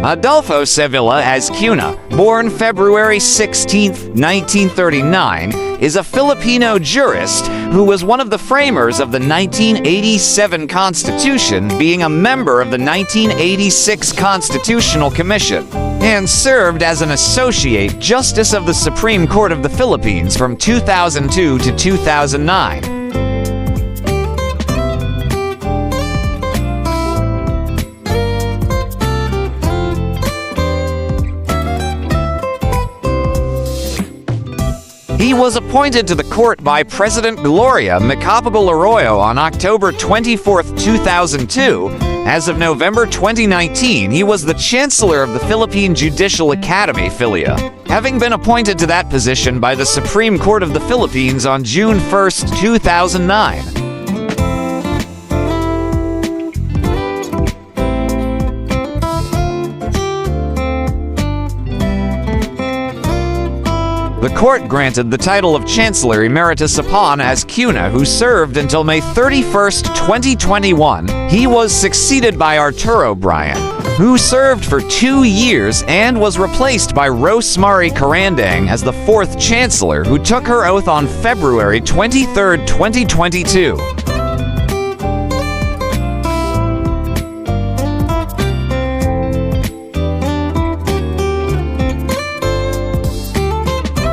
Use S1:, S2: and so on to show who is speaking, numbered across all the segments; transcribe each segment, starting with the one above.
S1: Adolfo Sevilla Azcuna, born February 16, 1939, is a Filipino jurist who was one of the framers of the 1987 Constitution, being a member of the 1986 Constitutional Commission, and served as an Associate Justice of the Supreme Court of the Philippines from 2002 to 2009. He was appointed to the court by President Gloria Macapagal Arroyo on October 24, 2002. As of November 2019, he was the Chancellor of the Philippine Judicial Academy, Philia, having been appointed to that position by the Supreme Court of the Philippines on June 1, 2009. The court granted the title of Chancellor Emeritus upon Azcuna, who served until May 31, 2021. He was succeeded by Arturo Bryan, who served for 2 years and was replaced by Rosemary Carandang as the fourth Chancellor, who took her oath on February 23, 2022.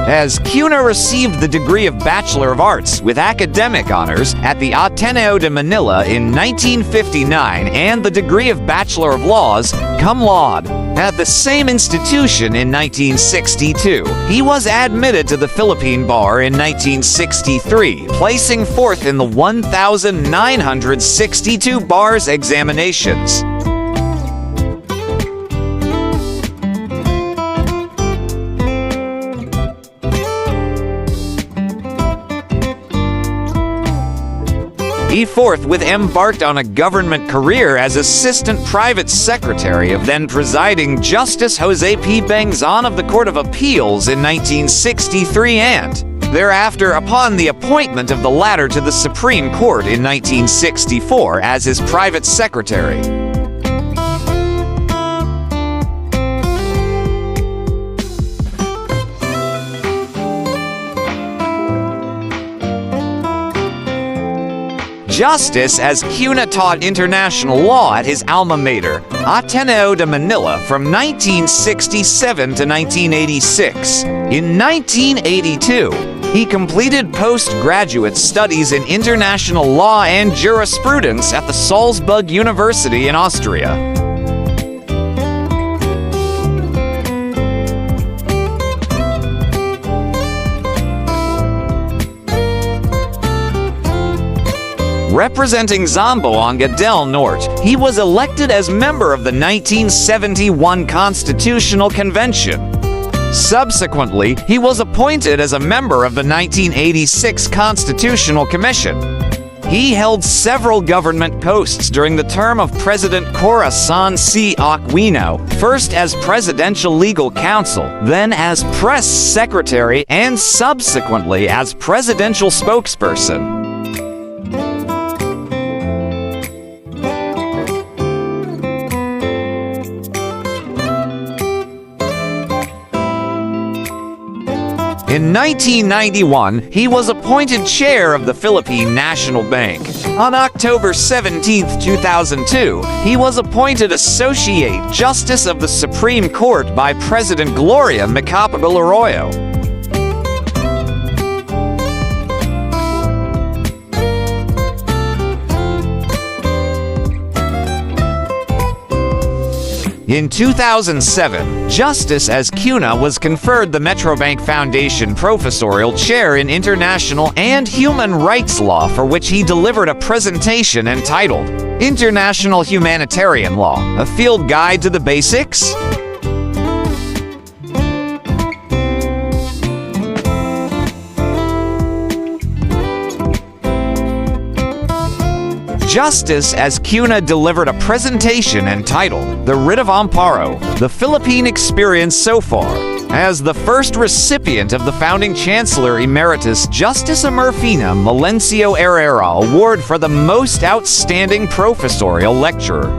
S1: Azcuna received the degree of Bachelor of Arts with academic honors at the Ateneo de Manila in 1959 and the degree of Bachelor of Laws, cum laude, at the same institution in 1962. He was admitted to the Philippine Bar in 1963, placing fourth in the 1,962 bars examinations. He forthwith embarked on a government career as Assistant Private Secretary of then presiding Justice Jose P. Bengzon of the Court of Appeals in 1963 and, thereafter upon the appointment of the latter to the Supreme Court in 1964 as his private secretary. Justice Azcuna taught international law at his alma mater, Ateneo de Manila, from 1967 to 1986. In 1982, he completed postgraduate studies in international law and jurisprudence at the Salzburg University in Austria. Representing Zamboanga del Norte, he was elected as member of the 1971 Constitutional Convention. Subsequently, he was appointed as a member of the 1986 Constitutional Commission. He held several government posts during the term of President Corazon C. Aquino, first as Presidential Legal Counsel, then as Press Secretary, and subsequently as Presidential Spokesperson. In 1991, he was appointed chair of the Philippine National Bank. On October 17, 2002, he was appointed Associate Justice of the Supreme Court by President Gloria Macapagal Arroyo. In 2007, Justice Azcuna was conferred the Metrobank Foundation Professorial Chair in International and Human Rights Law, for which he delivered a presentation entitled International Humanitarian Law, a Field Guide to the Basics? Justice Azcuna delivered a presentation entitled The Writ of Amparo, the Philippine Experience So Far, as the first recipient of the founding Chancellor Emeritus Justice Emerfina Melencio Herrera Award for the Most Outstanding Professorial Lecturer.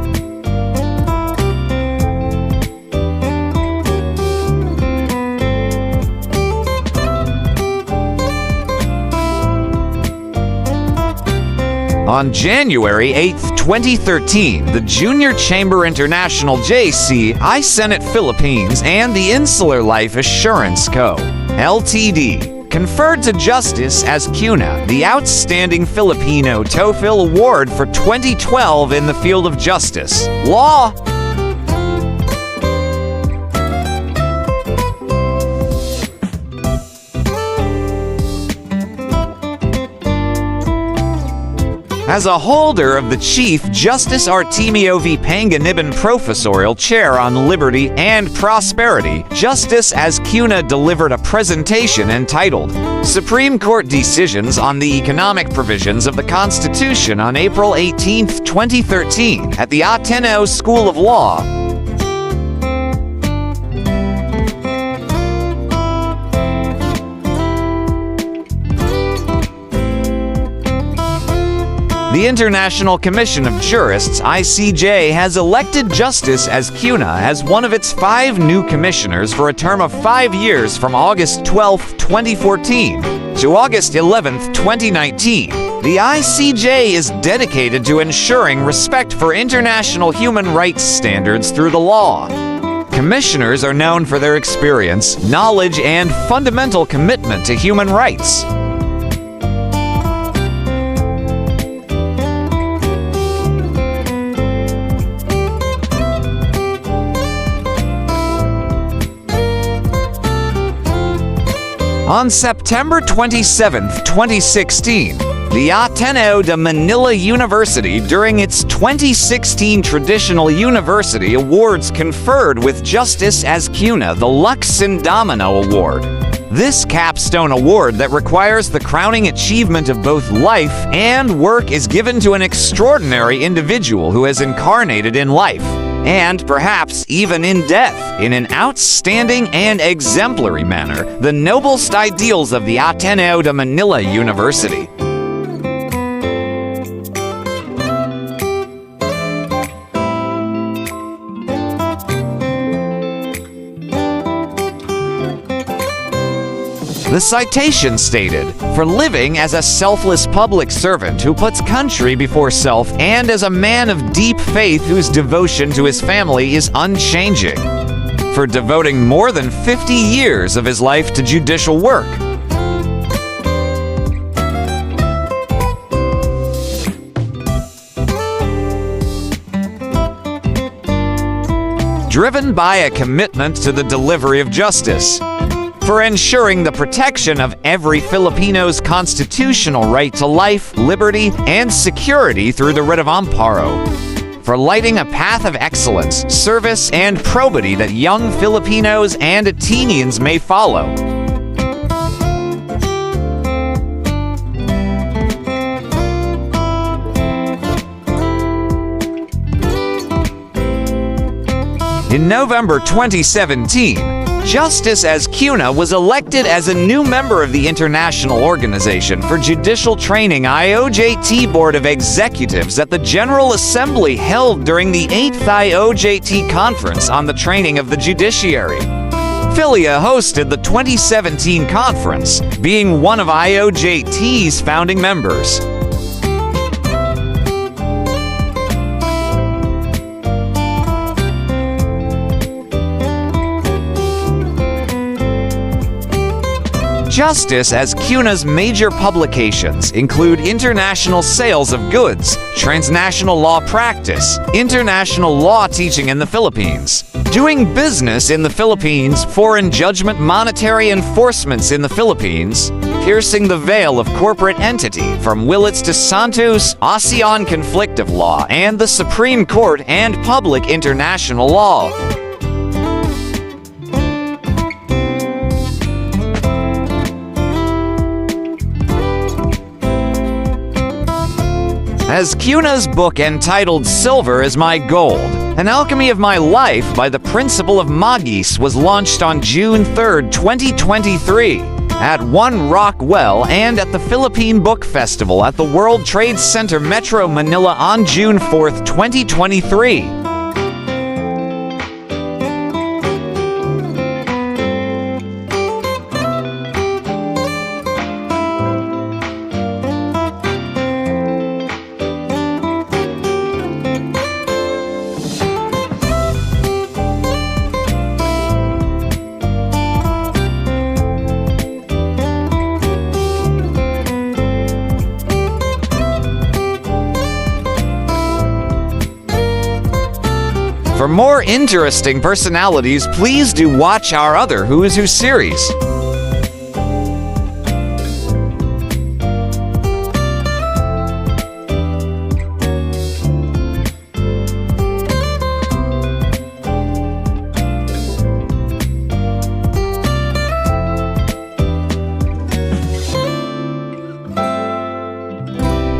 S1: On January 8, 2013, the Junior Chamber International JCI Senate Philippines and the Insular Life Assurance Co. Ltd. conferred to Justice Azcuna the Outstanding Filipino TOEFL Award for 2012 in the field of justice, law, as a holder of the Chief Justice Artemio V. Panganiban Professorial Chair on Liberty and Prosperity, Justice Azcuna delivered a presentation entitled Supreme Court Decisions on the Economic Provisions of the Constitution on April 18, 2013, at the Ateneo School of Law. The International Commission of Jurists, ICJ, has elected Justice Azcuna as one of its 5 new commissioners for a term of 5 years from August 12, 2014 to August 11, 2019. The ICJ is dedicated to ensuring respect for international human rights standards through the law. Commissioners are known for their experience, knowledge, and fundamental commitment to human rights. On September 27, 2016, the Ateneo de Manila University, during its 2016 Traditional University Awards, conferred with Justice Azcuna the Lux Indomino Award. This capstone award that requires the crowning achievement of both life and work is given to an extraordinary individual who has incarnated in life, and perhaps even in death, in an outstanding and exemplary manner, the noblest ideals of the Ateneo de Manila University. The citation stated, "For living as a selfless public servant who puts country before self and as a man of deep faith whose devotion to his family is unchanging. For devoting more than 50 years of his life to judicial work. Driven by a commitment to the delivery of justice. For ensuring the protection of every Filipino's constitutional right to life, liberty, and security through the writ of amparo. For lighting a path of excellence, service, and probity that young Filipinos and Athenians may follow. In November 2017, Justice Azcuna was elected as a new member of the International Organization for Judicial Training IOJT Board of Executives at the General Assembly held during the 8th IOJT Conference on the Training of the Judiciary. Philia hosted the 2017 conference, being one of IOJT's founding members. Justice Azcuna's major publications include International Sales of Goods, Transnational Law Practice, International Law Teaching in the Philippines, Doing Business in the Philippines, Foreign Judgment Monetary Enforcements in the Philippines, Piercing the Veil of Corporate Entity from Willits to Santos, ASEAN Conflict of Law, and the Supreme Court and Public International Law. Azcuna's book entitled Silver is My Gold, An Alchemy of My Life by the Principle of Magis was launched on June 3, 2023 at One Rock Well and at the Philippine Book Festival at the World Trade Center Metro Manila on June 4, 2023. For more interesting personalities, please do watch our other Who is Who series.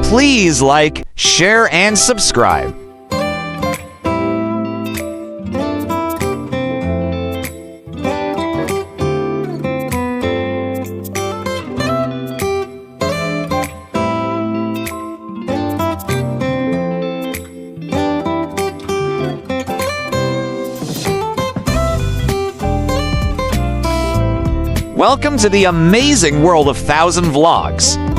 S1: Please like, share, and subscribe. Welcome to the amazing world of 1,000 vlogs.